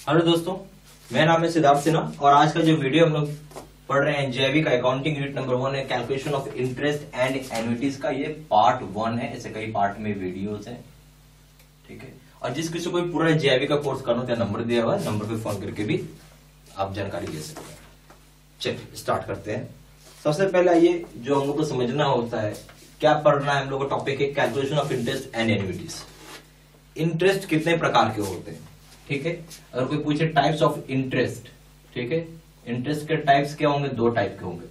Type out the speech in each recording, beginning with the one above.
Hello दोस्तों, मेरा नाम है सिद्धार्थ सिन्हा और आज का जो वीडियो हम लोग पढ़ रहे हैं जेवी का अकाउंटिंग यूनिट नंबर 1 है कैलकुलेशन ऑफ इंटरेस्ट एंड एन्युइटीज का। ये पार्ट 1 है, ऐसे कई पार्ट में वीडियोस हैं, ठीक है। और जिस किसी को पूरा जेवी का कोर्स करना होता है, नंबर दिया हुआ है, नंबर पे फोन करके भी आप जानकारी ले सकते हैं। चलिए स्टार्ट करते हैं। सबसे पहले ये जो हम लोग को समझना होता है, क्या पढ़ना है हम लोग का टॉपिक है calculation of interest and annuities. Interest कितने प्रकार के होते हैं, ठीक है। अगर कोई पूछे टाइप्स ऑफ इंटरेस्ट, ठीक है, इंटरेस्ट के टाइप्स क्या होंगे? दो टाइप के होंगे,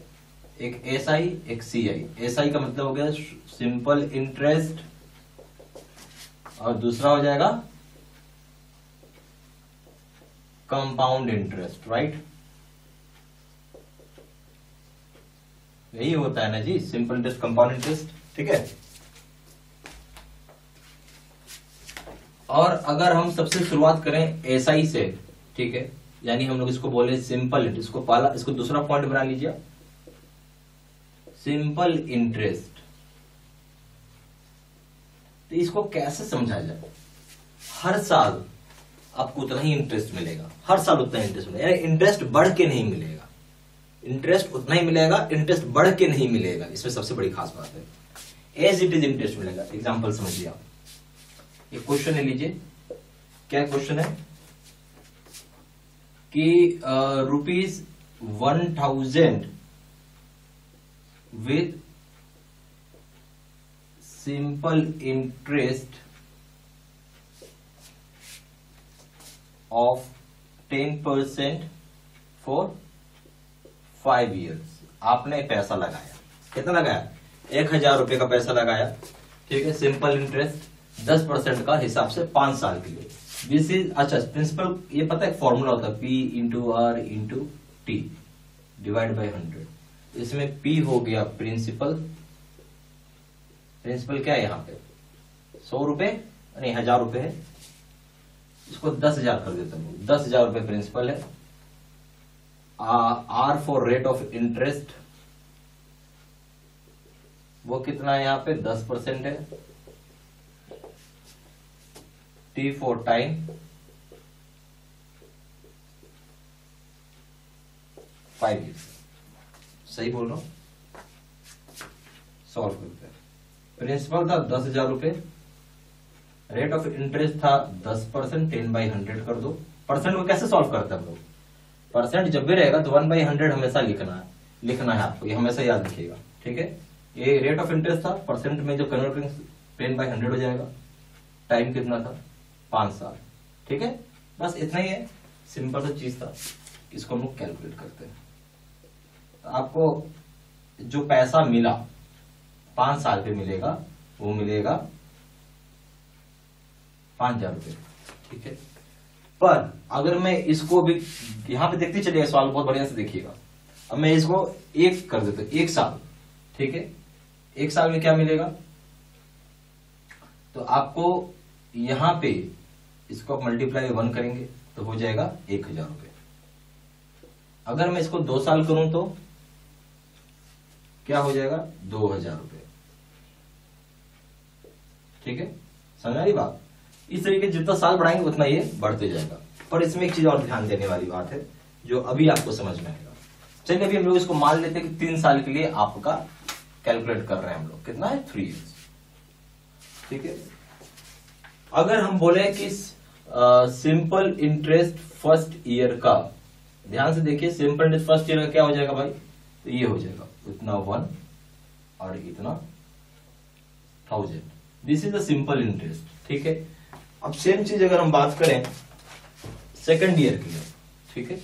एक एसआई एक सीआई। एसआई का मतलब हो गया सिंपल इंटरेस्ट और दूसरा हो जाएगा कंपाउंड इंटरेस्ट, राइट। यही होता है ना जी, सिंपल इंटरेस्ट कंपाउंड इंटरेस्ट, ठीक है। और अगर हम सबसे शुरुआत करें एसआई से, ठीक है, यानी हम लोग इसको बोले सिंपल इंटरेस्ट, इसको पहला, इसको दूसरा पॉइंट बना लीजिए, सिंपल इंटरेस्ट। तो इसको कैसे समझा जाए? हर साल आपको उतना ही इंटरेस्ट मिलेगा, हर साल उतना ही इंटरेस्ट मिलेगा, यानी इंटरेस्ट बढ़ के नहीं मिलेगा। इंटरेस्ट उतना ही मिलेगा, इंटरेस्ट बढ़ के नहीं मिलेगा। इसमें सबसे बड़ी खास बात है, एज इट इज इंटरेस्ट मिलेगा। एग्जाम्पल समझिए आप, एक क्वेश्चन ले लीजिए। क्या क्वेश्चन है कि ₹1000 with simple interest of 10% for 5 years। आपने पैसा लगाया, कितना लगाया? 1000 रुपए का पैसा लगाया, ठीक है। सिंपल इंटरेस्ट 10% का हिसाब से 5 साल के लिए। दिस इज, अच्छा प्रिंसिपल, ये पता है फॉर्मूला होता है P into R into T divide by 100। इसमें P हो गया प्रिंसिपल। प्रिंसिपल क्या है यहाँ पे? 100 रुपए नहीं, 1000 रुपए है। इसको 10,000 कर देता हूं। 10,000 रुपए प्रिंसिपल है। R for rate of interest, वो कितना है यहाँ पे? 10% है। T for time, 5 years। सही बोल रहा हूं? सॉल्व करते हैं। प्रिंसिपल था 10,000 रुपए, रेट ऑफ इंटरेस्ट था 10%, 10/100 कर दो। परसेंट को कैसे सॉल्व करते हैं हम लोग? परसेंट जब भी रहेगा तो 1/100 हमेशा लिखना है आपको, ये हमेशा याद रखिएगा, ठीक है। ये रेट ऑफ इंटरेस्ट था, परसेंट में जब कन्वर्ट करेंगे 10/100 हो जाएगा। टाइम कितना था? 5 साल, ठीक है। बस इतना ही है, सिंपल सा चीज था। इसको हम लोग कैलकुलेट करते हैं। तो आपको जो पैसा मिला 5 साल पे मिलेगा, वो मिलेगा 5,000 रुपए, ठीक है। पर अगर मैं इसको भी यहां पे देखते चलिएगा, सवाल बहुत बढ़िया से देखिएगा। अब मैं इसको 1 कर देता हूं, 1 साल, ठीक है। 1 साल में क्या मिलेगा? तो आपको यहां पे इसको आप मल्टीप्लाई 1 करेंगे तो हो जाएगा 1,000 रुपए। अगर मैं इसको 2 साल करूं तो क्या हो जाएगा? 2,000 रुपए, ठीक है। समझ आ रही बात? इस तरीके जितना साल बढ़ाएंगे उतना ये बढ़ते जाएगा। पर इसमें एक चीज और ध्यान देने वाली बात है जो अभी आपको समझ में आएगा। चलिए अभी हम लोग इसको मान लेते हैं कि 3 साल के लिए आपका कैलकुलेट कर रहे हैं हम लोग। कितना है? 3 years, ठीक है। अगर हम बोले कि सिंपल इंटरेस्ट फर्स्ट ईयर का, ध्यान से देखिए, सिंपल इंटरेस्ट फर्स्ट ईयर का क्या हो जाएगा भाई? तो ये हो जाएगा इतना 1 और इतना 1000। This is the simple interest, ठीक है। अब सेम चीज अगर हम बात करें सेकंड ईयर के लिए, ठीक है।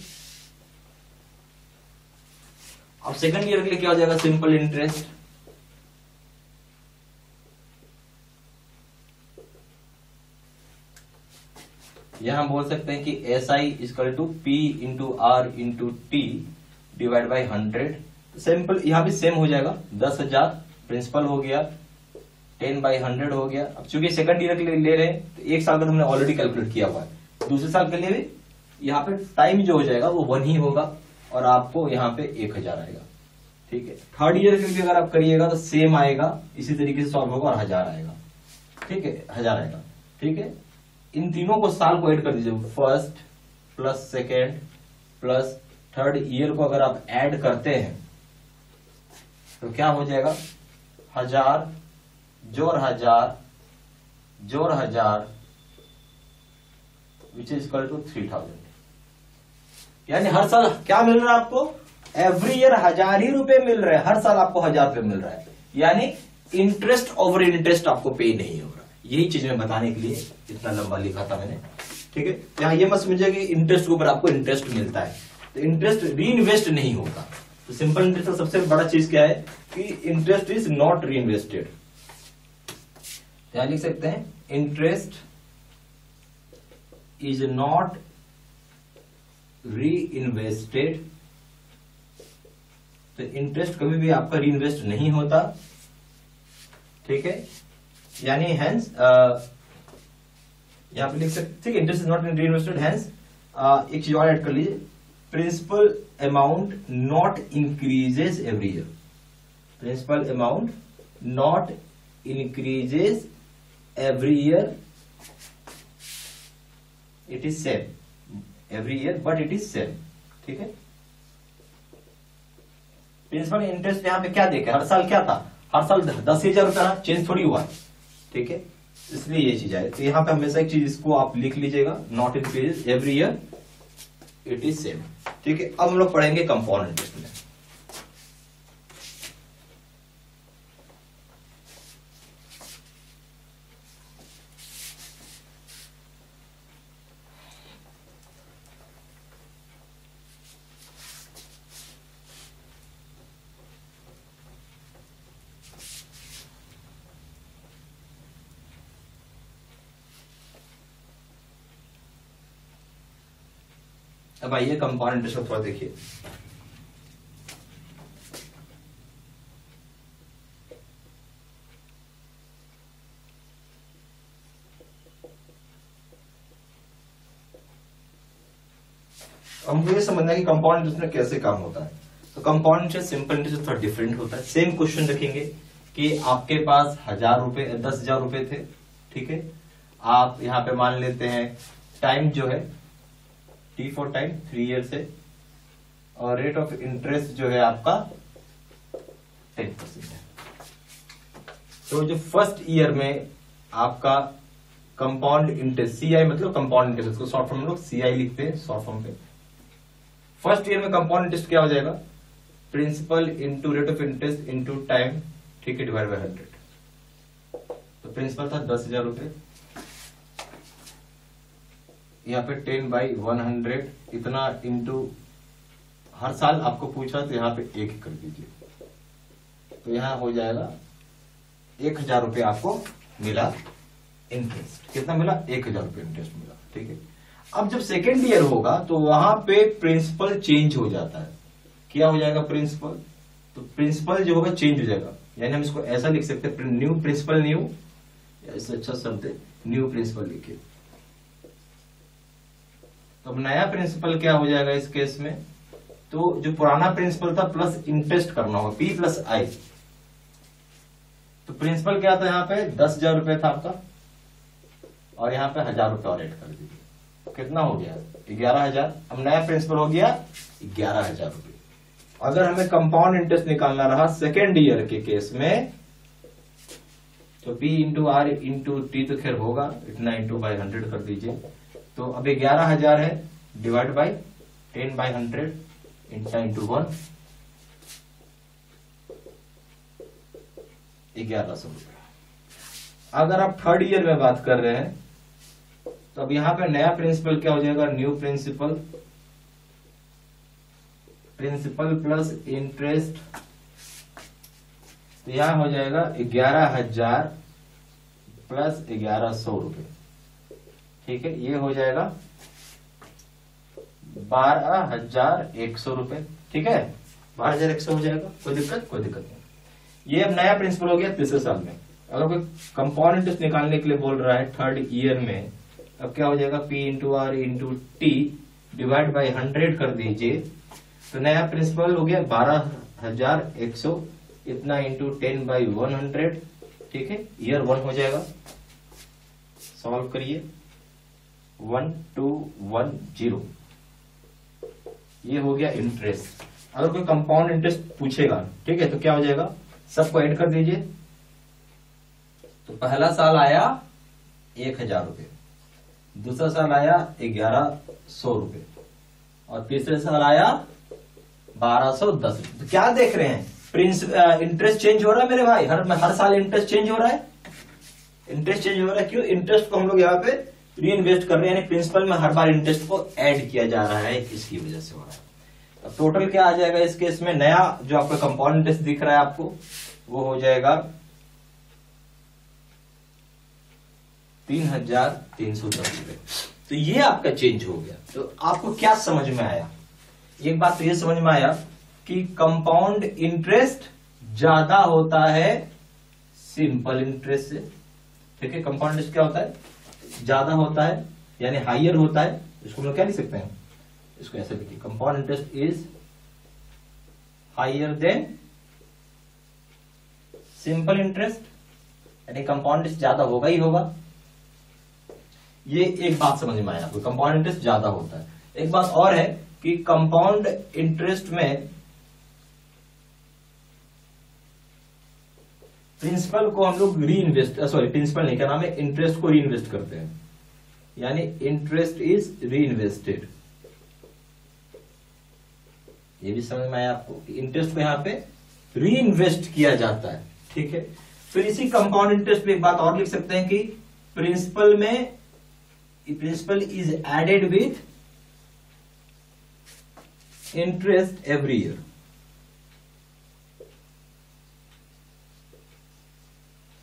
अब सेकंड ईयर के लिए क्या हो जाएगा? सिंपल इंटरेस्ट यहां बोल सकते हैं कि SI equal to P into R into T divide by 100। Simple यहां भी सेम हो जाएगा। 10,000 प्रिंसिपल हो गया, 10/100 हो गया। अब चूंकि सेकंड ईयर के लिए ले रहे हैं तो 1 साल का तो हमने ऑलरेडी कैलकुलेट किया हुआ है। दूसरे साल के लिए भी यहाँ पे टाइम जो हो जाएगा वो 1 ही होगा और आपको यहाँ पे 1,000 आएगा, ठीक है। थर्ड ईयर के लिए अगर आप करिएगा तो सेम आएगा, इसी तरीके से सॉल्व होगा और 1000 आएगा, ठीक है, 1000 आएगा, ठीक है। इन तीनों को साल को ऐड कर दीजिए, first plus second plus third year को अगर आप ऐड करते हैं तो क्या हो जाएगा, 1000 जोड़ 1000 जोड़ 1000 विच इज इक्वल टू 3000। यानी हर साल क्या मिल रहा है आपको, एवरी ईयर 1000 ही रुपए मिल रहे हैं, हर साल आपको 1000 रुपए मिल रहा है। यानी इंटरेस्ट ओवर इंटरेस्ट आपको पे नहीं हो रहा। यही चीज मैं बताने के लिए इतना लंबा लिखा था मैंने, ठीक है। यहाँ ये मत समझिए कि इंटरेस्ट के ऊपर आपको इंटरेस्ट मिलता है, तो इंटरेस्ट री इन्वेस्ट नहीं होगा। तो सिंपल इंटरेस्ट का सबसे बड़ा चीज क्या है कि इंटरेस्ट इज नॉट री इन्वेस्टेड। यहां लिख सकते हैं इंटरेस्ट इज नॉट री इन्वेस्टेड। तो इंटरेस्ट कभी भी आपका री इन्वेस्ट नहीं होता, ठीक है। यानी हैंस यहां पे लिख सकते, ठीक है, interest is not reinvested, hence एक चीज और ऐड कर लीजिए, principal amount not increases every year. Principal amount not increases every year, it is same every year but it is same, ठीक है। प्रिंसिपल इंटरेस्ट यहां पे क्या देखा, हर साल क्या था, हर साल 10,000 रुपया, चेंज थोड़ी हुआ, ठीक है। इसलिए ये चीज है, तो यहां पे हमेशा एक चीज इसको आप लिख लीजिएगा, not increases every year it is same, ठीक है। अब हम लोग पढ़ेंगे कंपाउंड इंटरेस्ट में। अब आइए कंपाउंड इंटरेस्ट को थोड़ा देखिए। हमको ये समझना है कि कंपाउंड इंटरेस्ट में कैसे काम होता है। तो कंपाउंड इंटरेस्ट सिंपल इंटरेस्ट थोड़ा डिफरेंट होता है। सेम क्वेश्चन रखेंगे कि आपके पास 1000 रुपए 10,000 रुपए थे, ठीक है। आप यहां पे मान लेते हैं टाइम जो है टी फॉर टाइम 3 ईयर्स है, और रेट ऑफ इंटरेस्ट जो है आपका 10% है। तो जो फर्स्ट ईयर में आपका कंपाउंड इंटरेस्ट, सीआई मतलब कंपाउंड इंटरेस्ट, को शॉर्ट फॉर्म हम लोग सीआई लिखते हैं शॉर्ट फॉर्म पे। फर्स्ट ईयर में कंपाउंड इंटरेस्ट क्या हो जाएगा, principal into rate of interest into time, ठीक है, डिवाइड बाय 100। तो प्रिंसिपल था 10,000 रुपए, यहाँ पे 10/100 इतना इंटू हर साल आपको पूछा तो यहाँ पे 1 कर दीजिए, तो यहाँ हो जाएगा 1,000 रुपये आपको मिला इंटरेस्ट। कितना मिला, 1,000 रुपये इंटरेस्ट मिला, ठीक है। अब जब सेकेंड ईयर होगा तो वहां पे प्रिंसिपल चेंज हो जाता है। क्या हो जाएगा प्रिंसिपल, तो प्रिंसिपल जो होगा चेंज हो जाएगा। यानी हम इसको ऐसा लिख सकते हैं, न्यू प्रिंसिपल, न्यू, इससे अच्छा शब्द है न्यू प्रिंसिपल लिखिए। तो अब नया प्रिंसिपल क्या हो जाएगा इस केस में, तो जो पुराना प्रिंसिपल था प्लस इंटरेस्ट करना होगा, पी प्लस आई। तो प्रिंसिपल क्या था, यहाँ पे 10,000 रुपए था आपका, और यहाँ पे 1,000 रुपए और ऐड कर दीजिए, कितना हो गया 11,000। अब नया प्रिंसिपल हो गया 11,000 रुपए। अगर हमें कंपाउंड इंटरेस्ट निकालना रहा सेकेंड ईयर के केस में, तो P into R into T तो खैर होगा, इतना इंटू बाई 100 कर दीजिए। तो अब 11,000 है, डिवाइड बाई 10/100 इंटू 1, 1,100 रुपए। अगर आप थर्ड ईयर में बात कर रहे हैं तो अब यहां पे नया प्रिंसिपल क्या हो जाएगा, new principal, principal plus interest, तो यहां हो जाएगा 11,000 प्लस 1,100 रुपए, ठीक है। ये हो जाएगा 12,100 रुपए, ठीक है, 12,100 हो जाएगा। कोई दिक्कत नहीं। ये अब नया प्रिंसिपल हो गया तीसरे साल में। अगर कोई कंपाउंड इंटरेस्ट निकालने के लिए बोल रहा है थर्ड ईयर में, अब क्या हो जाएगा, P into R into T divide by 100 कर दीजिए। तो नया प्रिंसिपल हो गया 12,100, इतना इंटू 10/100, ठीक है। ईयर 1 हो जाएगा, सॉल्व करिए, 1210, ये हो गया इंटरेस्ट। अगर कोई कंपाउंड इंटरेस्ट पूछेगा, ठीक है, तो क्या हो जाएगा, सबको ऐड कर दीजिए। तो पहला साल आया 1000 रुपये, दूसरा साल आया 1100 रुपये, और तीसरे साल आया 1210 रुपये। तो क्या देख रहे हैं, इंटरेस्ट चेंज हो रहा है मेरे भाई, हर साल इंटरेस्ट चेंज हो रहा है। इंटरेस्ट चेंज हो रहा है क्यों, इंटरेस्ट को हम लोग यहाँ पे री इन्वेस्ट कर रहे हैं, यानी प्रिंसिपल में हर बार इंटरेस्ट को ऐड किया जा रहा है, इसकी वजह से हो रहा है। अब टोटल क्या आ जाएगा इस केस में, नया जो आपका कंपाउंड इंटरेस्ट दिख रहा है आपको, वो हो जाएगा 3310 रुपए। तो ये आपका चेंज हो गया। तो आपको क्या समझ में आया, एक बात तो ये समझ में आया कि कंपाउंड इंटरेस्ट ज्यादा होता है सिंपल इंटरेस्ट से। ठीक है, कंपाउंड इंटरेस्ट क्या होता है, ज्यादा होता है, यानी हाइयर होता है। इसको हम लोग क्या लिख सकते हैं, इसको ऐसे लिखिए, compound interest is higher than simple interest, यानी कंपाउंड इंटरेस्ट ज्यादा होगा ही होगा। ये एक बात समझ में आया आपको, कंपाउंड इंटरेस्ट ज्यादा होता है। एक बात और है कि कंपाउंड इंटरेस्ट में प्रिंसिपल को हम लोग री इन्वेस्ट, सॉरी प्रिंसिपल नहीं, क्या नाम है, इंटरेस्ट को री इन्वेस्ट करते हैं, यानी इंटरेस्ट इज री इन्वेस्टेड। ये भी समझ में आया आपको कि इंटरेस्ट को यहां पे री इन्वेस्ट किया जाता है। ठीक है, फिर इसी कंपाउंड इंटरेस्ट पे एक बात और लिख सकते हैं कि प्रिंसिपल में principal is added with interest every year.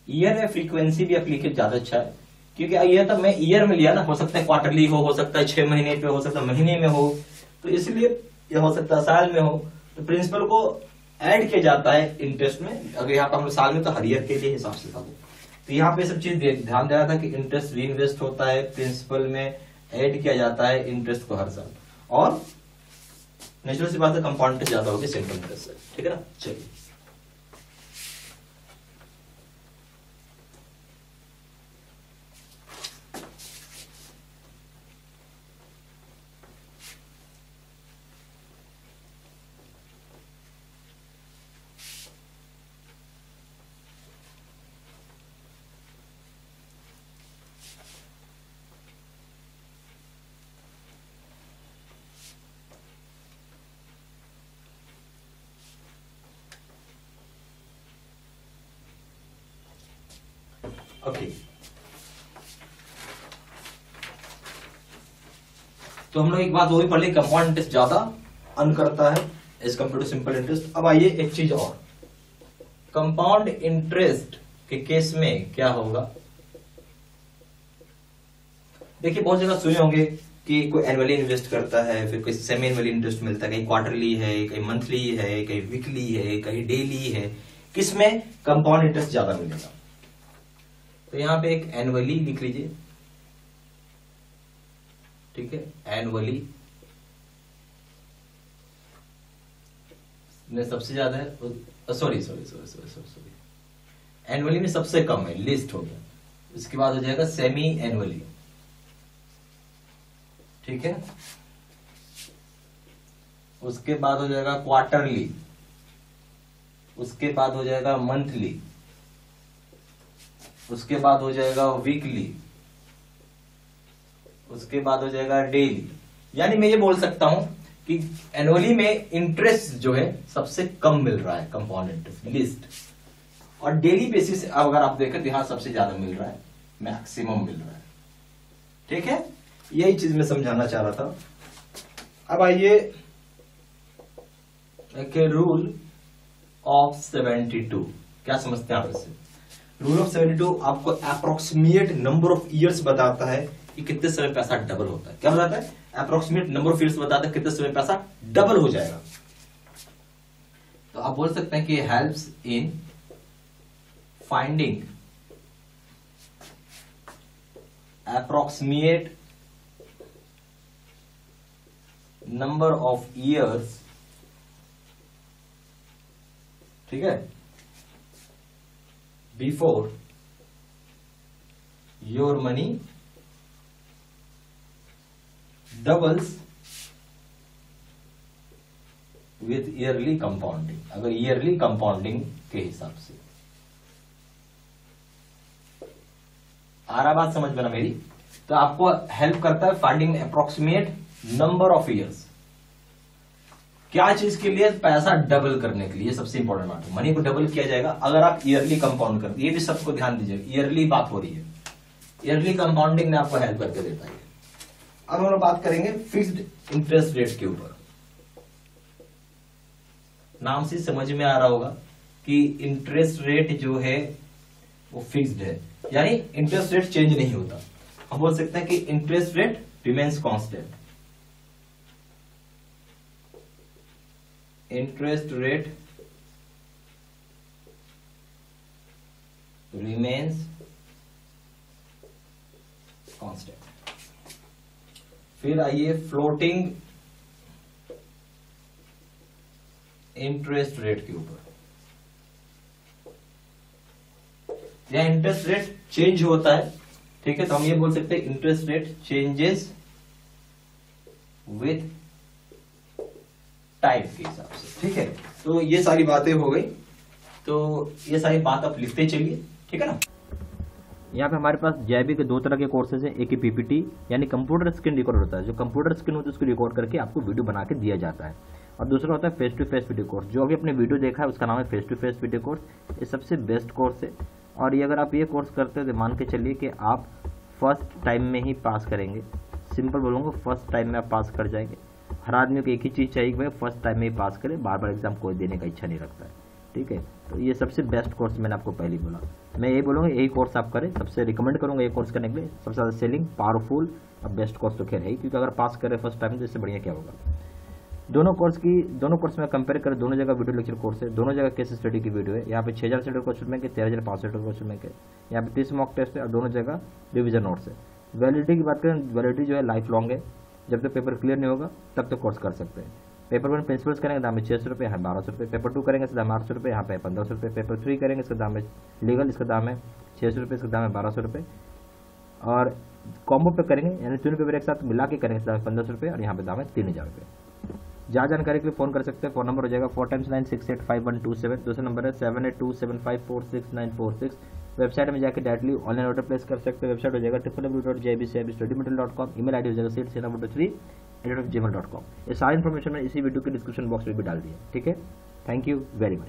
Year में फ्रीक्वेंसी भी आप लिखे ज्यादा अच्छा है, क्योंकि ईयर तक मैं ईयर में लिया ना, हो सकता है क्वार्टरली हो सकता है 6 महीने पे, हो सकता है महीने में हो, तो इसलिए ये हो सकता है साल में हो। तो प्रिंसिपल को ऐड किया जाता है इंटरेस्ट में। अगर यहाँ पर हम साल में, तो हर ईयर के लिए हिसाब से था। तो यहाँ पे सब चीज ध्यान देना था कि इंटरेस्ट री इन्वेस्ट होता है, प्रिंसिपल में ऐड किया जाता है इंटरेस्ट को हर साल, और नेचुरल सी बात है कंपाउंड इंटरेस्ट ज्यादा होगी सिंपल इंटरेस्ट से। ठीक है ना, चलिए ओके। तो हम लोग एक बात वो भी पढ़ ली, कंपाउंड इंटरेस्ट ज्यादा अर्न करता है as compared to simple interest. अब आइए एक चीज और, कंपाउंड इंटरेस्ट के केस में क्या होगा। देखिए बहुत जगह सुने होंगे कि कोई एनुअली इन्वेस्ट करता है, फिर कोई सेमी एनुअली इंटरेस्ट मिलता है, कहीं क्वार्टरली है, कहीं मंथली है, कहीं वीकली है, कहीं डेली है, किसमें कंपाउंड इंटरेस्ट ज्यादा मिलेगा। तो यहां पे एक एनुअली लिख लीजिए, ठीक है, एनुअली में सबसे ज्यादा है, सॉरी एनुअली में सबसे कम है, लिस्ट हो गया। इसके बाद हो जाएगा सेमी एनुअली, ठीक है, उसके बाद हो जाएगा क्वार्टरली, उसके बाद हो जाएगा मंथली, उसके बाद हो जाएगा वीकली, उसके बाद हो जाएगा डेली। यानी मैं ये बोल सकता हूं कि एनुअली में इंटरेस्ट जो है सबसे कम मिल रहा है, कंपाउंड इंटरेस्ट लिस्ट, और डेली बेसिस अगर आप देखें तो यहां सबसे ज्यादा मिल रहा है, मैक्सिमम मिल रहा है। ठीक है, यही चीज मैं समझाना चाह रहा था। अब आइए रूल ऑफ 72, क्या समझते हैं आप इससे। रूल ऑफ 72 आपको अप्रोक्सीमेट नंबर ऑफ ईयर्स बताता है कि कितने समय पैसा डबल होता है। क्या बताता है, अप्रोक्सीमेट नंबर ऑफ ईयर्स बताता है कितने समय पैसा डबल हो जाएगा। तो आप बोल सकते हैं कि helps in finding approximate number of years, ठीक है, before your money doubles with yearly compounding, अगर ईयरली कंपाउंडिंग के हिसाब से। आ रहा बात समझ में ना मेरी? तो आपको हेल्प करता है finding approximate number of years. क्या चीज के लिए? पैसा डबल करने के लिए। सबसे इंपॉर्टेंट बात है, मनी को डबल किया जाएगा अगर आप ईयरली कंपाउंड करते। ये भी सबको ध्यान दीजिएगा, ईयरली बात हो रही है, ईयरली कंपाउंडिंग ने आपको हेल्प करके देता है। अब हम लोग बात करेंगे फिक्स्ड इंटरेस्ट रेट के ऊपर। नाम से समझ में आ रहा होगा कि इंटरेस्ट रेट जो है वो फिक्स्ड है, यानी इंटरेस्ट रेट चेंज नहीं होता। हम बोल सकते हैं कि interest rate remains constant. Interest rate remains constant. फिर आइए फ्लोटिंग इंटरेस्ट रेट के ऊपर। यह इंटरेस्ट रेट चेंज होता है, ठीक है, तो हम ये बोल सकते हैं interest rate changes with time के हिसाब से, ठीक है। तो ये सारी बातें हो गई, तो ये सारी बात आप लिखते चलिए, ठीक है ना। यहाँ पे हमारे पास JIB के दो तरह के कोर्सेज हैं। एक ही PPT यानी कंप्यूटर स्क्रीन रिकॉर्ड होता है, जो कंप्यूटर स्क्रीन होती है उसको रिकॉर्ड करके आपको वीडियो बना के दिया जाता है, और दूसरा होता है face to face video course. जो अभी अपने वीडियो देखा है उसका नाम है face to face video course. ये सबसे बेस्ट कोर्स है, और ये अगर आप ये कोर्स करते हैं तो मान के चलिए कि आप फर्स्ट टाइम में ही पास करेंगे। सिंपल बोलूँगा, फर्स्ट टाइम में आप पास कर जाएंगे। हर आदमी को एक ही चीज़ चाहिए कि भाई फर्स्ट टाइम में ही पास करे, बार बार एग्जाम कोई देने का इच्छा नहीं रखता है, ठीक है। तो ये सबसे बेस्ट कोर्स मैंने आपको पहले बोला। मैं यही बोलूँगा यही कोर्स आप करें, सबसे रिकमेंड करूँगा ये कोर्स करने के लिए। सबसे ज़्यादा सेलिंग, पावरफुल और बेस्ट कोर्स तो खैर है, क्योंकि अगर पास करें फर्स्ट टाइम तो इससे बढ़िया क्या होगा। दोनों कोर्स में कंपेयर करें, दोनों जगह वीडियो लेक्चर कोर्स है, दोनों जगह केस स्टडी की वीडियो है। यहाँ पे 6000 से क्वेश्चन बैंक है, 13500 क्वेश्चन बैंक है। यहाँ पे 30 मॉक टेस्ट है, और दोनों जगह रिविजन नोट्स है। वैलिडिटी की बात करें, वैलिडिटी जो है लाइफ लॉन्ग है, जब तक पेपर क्लियर नहीं होगा तब तक कोर्स कर सकते हैं। पेपर 1 प्रिंसिपल्स करेंगे दाम है 600 रुपये, यहाँ 1200 रुपये। पेपर 2 करेंगे इसका दाम 800 रुपये, यहाँ पे 1500 रुपये। पेपर 3 करेंगे इसका दाम है लीगल, इसका दाम है 600 रुपये, इसका दाम है 1200 रुपये। और कॉम्बो पे करेंगे यानी तीनों पेपर एक साथ मिला के करेंगे इसका दाम है 1500 रुपये, और यहाँ पे दाम है 3000 रुपये। ज़्यादा जानकारी के लिए फोन कर सकते हैं। फोन नंबर हो जाएगा 4 × 9685127। दूसरा नंबर है 7827546946। वेबसाइट में जाकर डायरेक्टली ऑनलाइन ऑर्डर प्लेस कर सकते हैं। वेबसाइट हो जाएगा www.jibstudymaterial.com। ईमेल आईडी हो जाएगा sena3@gmail.com। ये सारी इन्फॉर्मेशन मैंने इसी वीडियो के डिस्क्रिप्शन बॉक्स में भी डाल दी है, ठीक है। Thank you very much.